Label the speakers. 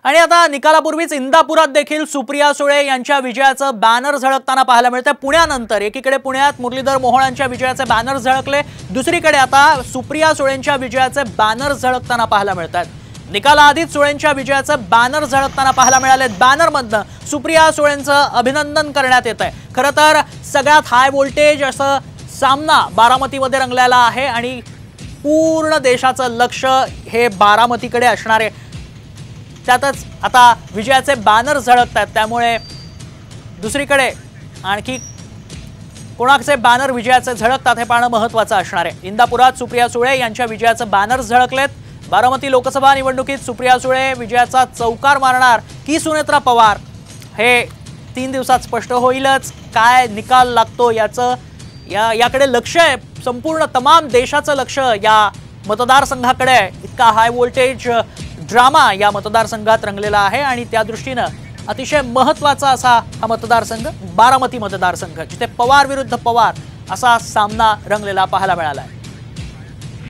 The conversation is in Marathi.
Speaker 1: आणि आता निकालापूर्वीच इंदापुरात देखील सुप्रिया सुळे यांच्या विजयाचं बॅनर झळकताना पाहायला मिळतंय। पुण्यानंतर एकीकडे पुण्यात मुरलीधर मोहोळांच्या विजयाचे बॅनर झळकले, दुसरीकडे आता सुप्रिया सुळेंच्या विजयाचे बॅनर झळकताना पाहायला मिळतात। निकालाआधीच सुळेंच्या विजयाचे बॅनर झळकताना पाहायला मिळाले। बॅनरमधनं सुप्रिया सुळेंचं अभिनंदन करण्यात येतंय। खरं तर सगळ्यात हाय व्होल्टेज असं सामना बारामतीमध्ये रंगलेला आहे आणि पूर्ण देशाचं लक्ष हे बारामतीकडे असणार आहे। त्यातच आता विजयाचे बॅनर झळकतात, त्यामुळे दुसरीकडे आणखी कोणाचे बॅनर विजयाचे झळकतात हे पाहणं महत्त्वाचं असणार आहे। इंदापुरात सुप्रिया सुळे यांच्या विजयाचे बॅनर झळकलेत। बारामती लोकसभा निवडणुकीत सुप्रिया सुळे विजयाचा चौकार मारणार की सुनेत्रा पवार हे 3 दिवसात स्पष्ट होईलच। काय निकाल लागतो याकडे लक्ष आहे, संपूर्ण तमाम देशाचं लक्ष या मतदारसंघाकडे आहे। इतका हाय व्होल्टेज ड्रामा या मतदारसंघात रंगलेला आहे आणि त्या दृष्टीने अतिशय महत्त्वाचा असा हा मतदारसंघ बारामती मतदारसंघ, जिथे पवार विरुद्ध पवार असा सामना रंगलेला पाहायला मिळाला आहे।